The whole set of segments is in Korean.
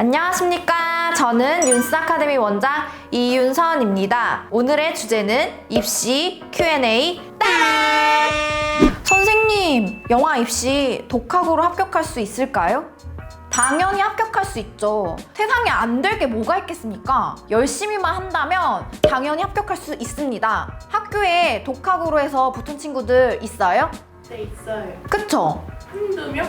안녕하십니까. 저는 윤스 아카데미 원장 이윤선입니다. 오늘의 주제는 입시 Q&A 따란! 선생님, 영화 입시 독학으로 합격할 수 있을까요? 당연히 합격할 수 있죠. 세상에 안 될 게 뭐가 있겠습니까? 열심히만 한다면 당연히 합격할 수 있습니다. 학교에 독학으로 해서 붙은 친구들 있어요? 네, 있어요. 그쵸? 한두 명?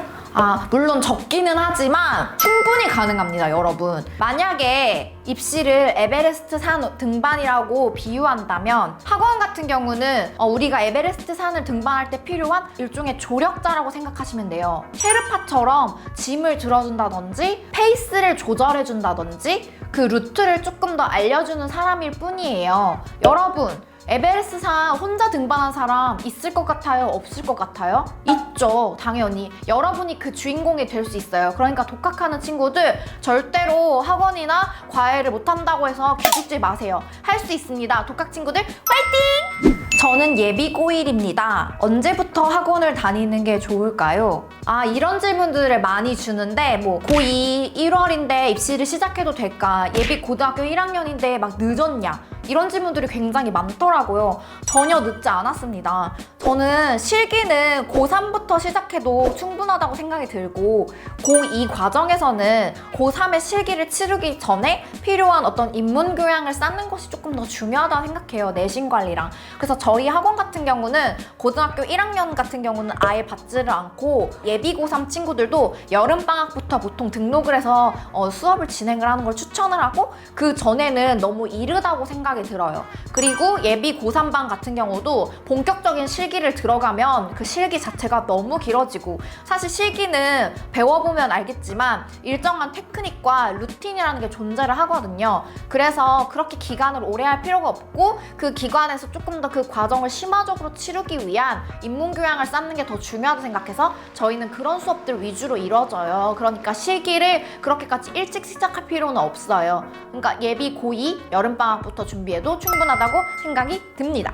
물론 적기는 하지만 충분히 가능합니다, 여러분. 만약에 입시를 에베레스트 산 등반이라고 비유한다면 학원 같은 경우는 우리가 에베레스트 산을 등반할 때 필요한 일종의 조력자라고 생각하시면 돼요. 셰르파처럼 짐을 들어준다든지 페이스를 조절해준다든지 그 루트를 조금 더 알려주는 사람일 뿐이에요. 여러분, 에베레스트산 혼자 등반한 사람 있을 것 같아요? 없을 것 같아요? 있죠, 당연히. 여러분이 그 주인공이 될 수 있어요. 그러니까 독학하는 친구들 절대로 학원이나 과외를 못한다고 해서 기죽지 마세요. 할 수 있습니다. 독학 친구들 화이팅! 저는 예비 고1입니다. 언제부터 학원을 다니는 게 좋을까요? 이런 질문들을 많이 주는데 고2 1월인데 입시를 시작해도 될까? 예비 고등학교 1학년인데 막 늦었냐? 이런 질문들이 굉장히 많더라고요. 전혀 늦지 않았습니다. 저는 실기는 고3부터 시작해도 충분하다고 생각이 들고 고2 과정에서는 고3의 실기를 치르기 전에 필요한 어떤 인문교양을 쌓는 것이 조금 더 중요하다고 생각해요. 내신 관리랑. 그래서 저희 학원 같은 경우는 고등학교 1학년 같은 경우는 아예 받지를 않고 예비 고3 친구들도 여름방학부터 보통 등록을 해서 수업을 진행을 하는 걸 추천을 하고 그 전에는 너무 이르다고 생각이 들어요. 그리고 예비 고3반 같은 경우도 본격적인 실기를 들어가면 그 실기 자체가 너무 길어지고 사실 실기는 배워보면 알겠지만 일정한 테크닉과 루틴이라는 게 존재를 하거든요. 그래서 그렇게 기간을 오래 할 필요가 없고 그 기간에서 조금 더 그 과정을 심화적으로 치르기 위한 인문교양을 쌓는 게 더 중요하다고 생각해서 저희는 그런 수업들 위주로 이루어져요. 그러니까 실기를 그렇게까지 일찍 시작할 필요는 없어요. 그러니까 예비 고2 여름방학부터 준비해도 충분하다고 생각이 듭니다.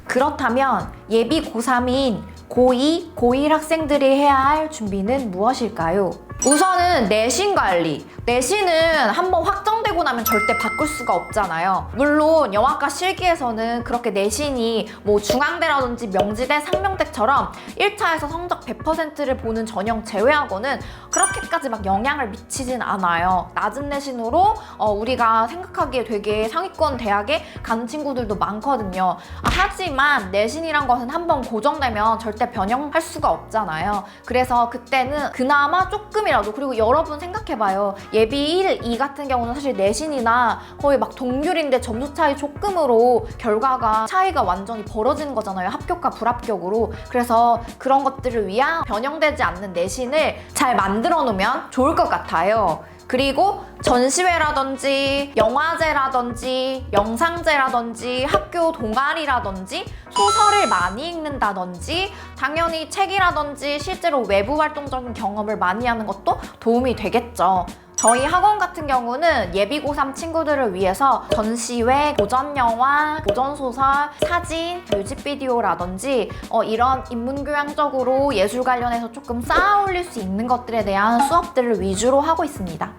그렇다면 예비 고3인 고2, 고1 학생들이 해야 할 준비는 무엇일까요? 우선은 내신 관리. 내신은 한번 확정되고 나면 절대 바꿀 수가 없잖아요. 물론 영화과 실기에서는 그렇게 내신이 중앙대라든지 명지대, 상명대처럼 1차에서 성적 100%를 보는 전형 제외하고는 그렇게까지 막 영향을 미치진 않아요. 낮은 내신으로 우리가 생각하기에 되게 상위권 대학에 가는 친구들도 많거든요. 하지만 내신이란 것은 한번 고정되면 절대 변형할 수가 없잖아요. 그래서 그때는 그나마 조금이라도, 그리고 여러분 생각해봐요. 예비 1, 2 같은 경우는 사실 내신이나 거의 막 동률인데 점수 차이 조금으로 결과가 차이가 완전히 벌어지는 거잖아요. 합격과 불합격으로. 그래서 그런 것들을 위한 변형되지 않는 내신을 잘 만들어 놓으면 좋을 것 같아요. 그리고 전시회라든지 영화제라든지 영상제라든지 학교 동아리라든지 소설을 많이 읽는다든지 당연히 책이라든지 실제로 외부 활동적인 경험을 많이 하는 것도 도움이 되겠죠. 저희 학원 같은 경우는 예비 고3 친구들을 위해서 전시회, 고전영화, 고전소설, 사진, 뮤직비디오라든지 이런 인문교양적으로 예술 관련해서 조금 쌓아 올릴 수 있는 것들에 대한 수업들을 위주로 하고 있습니다.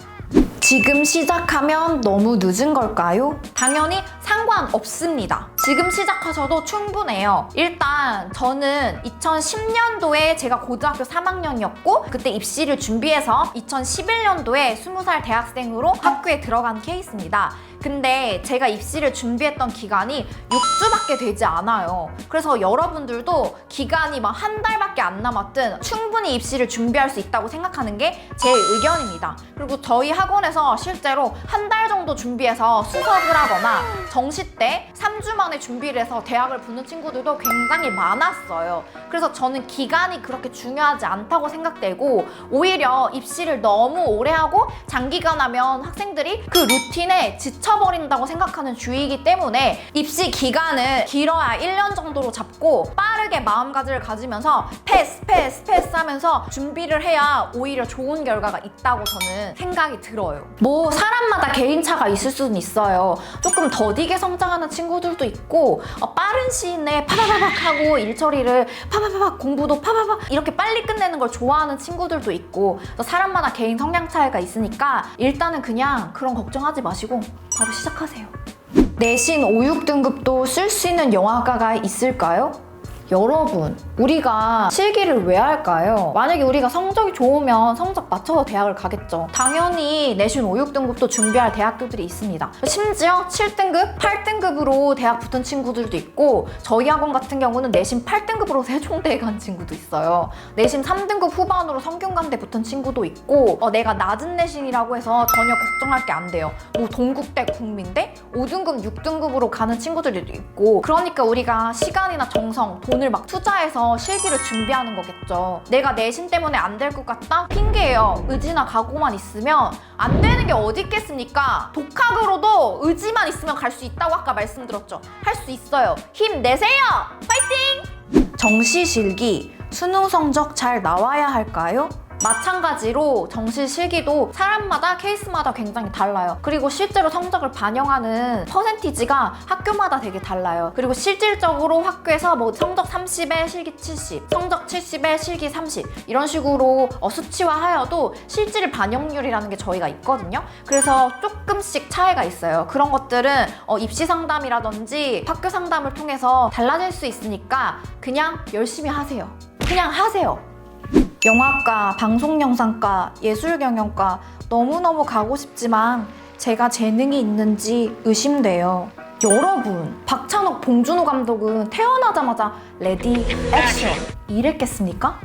지금 시작하면 너무 늦은 걸까요? 당연히 상관없습니다. 지금 시작하셔도 충분해요. 일단 저는 2010년도에 제가 고등학교 3학년이었고 그때 입시를 준비해서 2011년도에 20살 대학생으로 학교에 들어간 케이스입니다. 근데 제가 입시를 준비했던 기간이 6주밖에 되지 않아요. 그래서 여러분들도 기간이 막 한 달밖에 안 남았든 충분히 입시를 준비할 수 있다고 생각하는 게 제 의견입니다. 그리고 저희 학원에서 실제로 한 달 정도 준비해서 수석을 하거나 정시 때 3주 만에 준비를 해서 대학을 붙는 친구들도 굉장히 많았어요. 그래서 저는 기간이 그렇게 중요하지 않다고 생각되고 오히려 입시를 너무 오래 하고 장기간 하면 학생들이 그 루틴에 지쳐버린다고 생각하는 주의이기 때문에 입시 기간을 길어야 1년 정도로 잡고 빠르게 빠르게 마음가짐을 가지면서 패스 하면서 준비를 해야 오히려 좋은 결과가 있다고 저는 생각이 들어요. 뭐 사람마다 개인차가 있을 수는 있어요. 조금 더디게 성장하는 친구들도 있고 빠른 시일 내에 파바바박 하고 일 처리를 파바바박 공부도 파바박 이렇게 빨리 끝내는 걸 좋아하는 친구들도 있고 사람마다 개인 성향 차이가 있으니까 일단은 그냥 그런 걱정하지 마시고 바로 시작하세요. 내신 5, 6등급도 쓸 수 있는 영화과가 있을까요? 여러분, 우리가 실기를 왜 할까요? 만약에 우리가 성적이 좋으면 성적 맞춰서 대학을 가겠죠. 당연히 내신 5, 6등급도 준비할 대학교들이 있습니다. 심지어 7등급, 8등급으로 대학 붙은 친구들도 있고 저희 학원 같은 경우는 내신 8등급으로 세종대에 간 친구도 있어요. 내신 3등급 후반으로 성균관대 붙은 친구도 있고 내가 낮은 내신이라고 해서 전혀 걱정할 게 안 돼요. 뭐 동국대, 국민대, 5등급, 6등급으로 가는 친구들도 있고 그러니까 우리가 시간이나 정성, 돈을 막 투자해서 실기를 준비하는 거겠죠. 내가 내신 때문에 안 될 것 같다? 핑계예요. 의지나 각오만 있으면 안 되는 게 어디 있겠습니까? 독학으로도 의지만 있으면 갈 수 있다고 아까 말씀드렸죠. 할 수 있어요. 힘내세요! 파이팅! 정시 실기, 수능 성적 잘 나와야 할까요? 마찬가지로 정시 실기도 사람마다 케이스마다 굉장히 달라요. 그리고 실제로 성적을 반영하는 퍼센티지가 학교마다 되게 달라요. 그리고 실질적으로 학교에서 뭐 성적 30에 실기 70, 성적 70에 실기 30 이런 식으로 수치화하여도 실질 반영률이라는 게 저희가 있거든요. 그래서 조금씩 차이가 있어요. 그런 것들은 입시 상담이라든지 학교 상담을 통해서 달라질 수 있으니까 그냥 열심히 하세요. 그냥 하세요. 영화과, 방송영상과, 예술경영과 너무너무 가고 싶지만 제가 재능이 있는지 의심돼요. 여러분, 박찬욱, 봉준호 감독은 태어나자마자 레디, 액션 이랬겠습니까?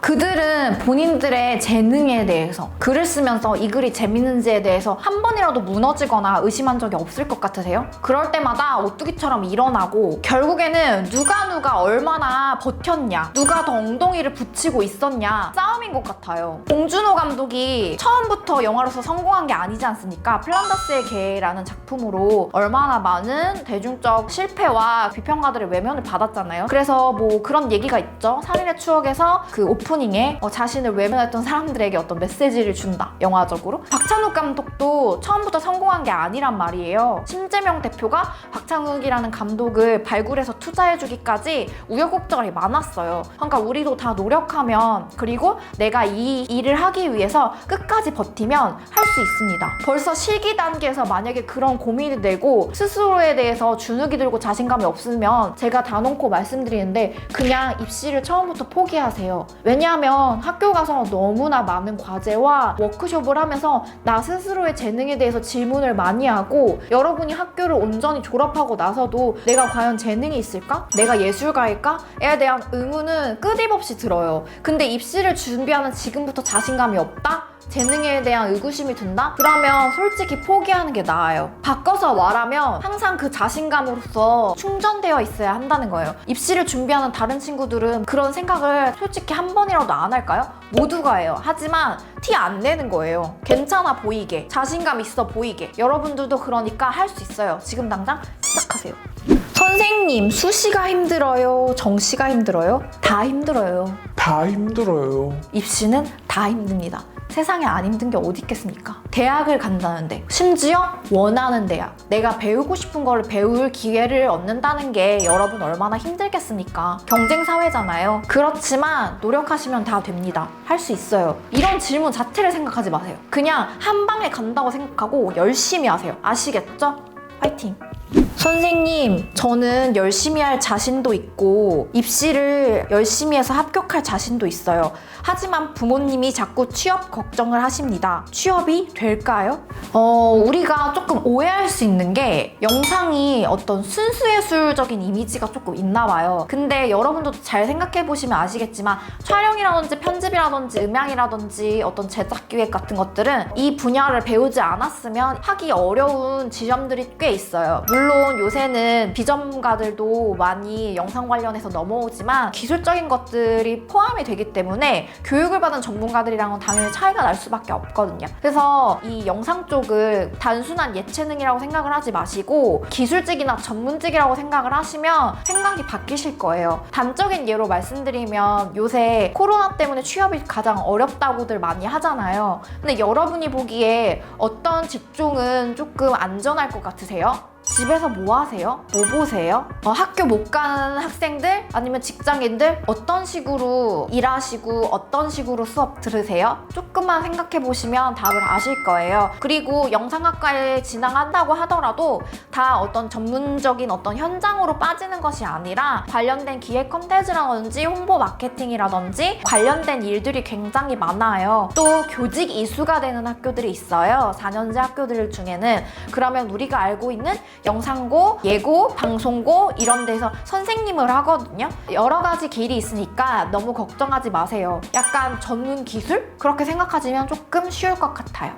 그들은 본인들의 재능에 대해서 글을 쓰면서 이 글이 재밌는지에 대해서 한 번이라도 무너지거나 의심한 적이 없을 것 같으세요? 그럴 때마다 오뚜기처럼 일어나고 결국에는 누가 얼마나 버텼냐, 누가 더 엉덩이를 붙이고 있었냐 싸움인 것 같아요. 봉준호 감독이 처음부터 영화로서 성공한 게 아니지 않습니까? 플란다스의 개라는 작품으로 얼마나 많은 대중적 실패와 비평가들의 외면을 받았잖아요. 그래서 뭐 그런 얘기가 있죠. 살인의 추억에서 그 오프닝에 자신을 외면했던 사람들에게 어떤 메시지를 준다, 영화적으로. 박찬욱 감독도 처음부터 성공한 게 아니란 말이에요. 심재명 대표가 박찬욱이라는 감독을 발굴해서 투자해주기까지 우여곡절이 많았어요. 그러니까 우리도 다 노력하면, 그리고 내가 이 일을 하기 위해서 끝까지 버티면 할 수 있습니다. 벌써 실기 단계에서 만약에 그런 고민이 되고 스스로에 대해서 주눅이 들고 자신감이 없으면 제가 단언코 말씀드리는데 그냥 입시를 처음부터 포기하세요. 왜냐하면 학교 가서 너무나 많은 과제와 워크숍을 하면서 나 스스로의 재능에 대해서 질문을 많이 하고, 여러분이 학교를 온전히 졸업하고 나서도 내가 과연 재능이 있을까? 내가 예술가일까? 에 대한 의문은 끊임없이 들어요. 근데 입시를 준비하는 지금부터 자신감이 없다? 재능에 대한 의구심이 든다? 그러면 솔직히 포기하는 게 나아요. 바꿔서 말하면 항상 그 자신감으로서 충전되어 있어야 한다는 거예요. 입시를 준비하는 다른 친구들은 그런 생각을 솔직히 한 번이라도 안 할까요? 모두가 해요. 하지만 티 안 내는 거예요. 괜찮아 보이게, 자신감 있어 보이게. 여러분들도 그러니까 할 수 있어요. 지금 당장 시작하세요. 선생님, 수시가 힘들어요? 정시가 힘들어요? 다 힘들어요. 다 힘들어요. 입시는 다 힘듭니다. 세상에 안 힘든 게 어디 있겠습니까? 대학을 간다는데, 심지어 원하는 대학, 내가 배우고 싶은 걸 배울 기회를 얻는다는 게 여러분 얼마나 힘들겠습니까? 경쟁 사회잖아요. 그렇지만 노력하시면 다 됩니다. 할 수 있어요. 이런 질문 자체를 생각하지 마세요. 그냥 한 방에 간다고 생각하고 열심히 하세요. 아시겠죠? 파이팅! 선생님, 저는 열심히 할 자신도 있고 입시를 열심히 해서 합격할 자신도 있어요. 하지만 부모님이 자꾸 취업 걱정을 하십니다. 취업이 될까요? 우리가 조금 오해할 수 있는 게 영상이 어떤 순수예술적인 이미지가 조금 있나 봐요. 근데 여러분도 잘 생각해 보시면 아시겠지만 촬영이라든지 편집이라든지 음향이라든지 어떤 제작 기획 같은 것들은 이 분야를 배우지 않았으면 하기 어려운 지점들이 꽤 있어요. 물론 물론 요새는 비전문가들도 많이 영상 관련해서 넘어오지만 기술적인 것들이 포함이 되기 때문에 교육을 받은 전문가들이랑은 당연히 차이가 날 수밖에 없거든요. 그래서 이 영상 쪽을 단순한 예체능이라고 생각을 하지 마시고 기술직이나 전문직이라고 생각을 하시면 생각이 바뀌실 거예요. 단적인 예로 말씀드리면 요새 코로나 때문에 취업이 가장 어렵다고들 많이 하잖아요. 근데 여러분이 보기에 어떤 직종은 조금 안전할 것 같으세요? 집에서 뭐 하세요? 뭐 보세요? 학교 못 가는 학생들? 아니면 직장인들? 어떤 식으로 일하시고 어떤 식으로 수업 들으세요? 조금만 생각해 보시면 답을 아실 거예요. 그리고 영상학과에 진학한다고 하더라도 다 어떤 전문적인 어떤 현장으로 빠지는 것이 아니라 관련된 기획 콘텐츠라든지 홍보 마케팅이라든지 관련된 일들이 굉장히 많아요. 또 교직 이수가 되는 학교들이 있어요. 4년제 학교들 중에는. 그러면 우리가 알고 있는 영상고, 예고, 방송고 이런 데서 선생님을 하거든요. 여러 가지 길이 있으니까 너무 걱정하지 마세요. 약간 전문 기술? 그렇게 생각하시면 조금 쉬울 것 같아요.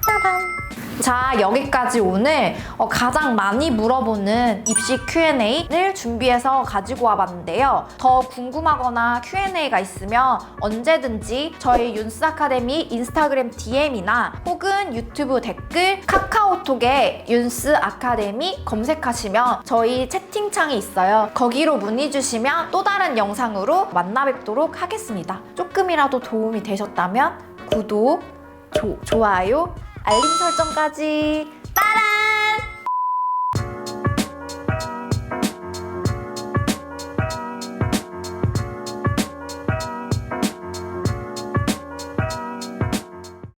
짜잔! 자, 여기까지 오늘 가장 많이 물어보는 입시 Q&A를 준비해서 가지고 와봤는데요. 더 궁금하거나 Q&A가 있으면 언제든지 저희 윤스 아카데미 인스타그램 DM이나 혹은 유튜브 댓글, 카카오톡에 윤스 아카데미 검색하시면 저희 채팅창이 있어요. 거기로 문의 주시면 또 다른 영상으로 만나 뵙도록 하겠습니다. 조금이라도 도움이 되셨다면 구독, 좋아요, 알림 설정까지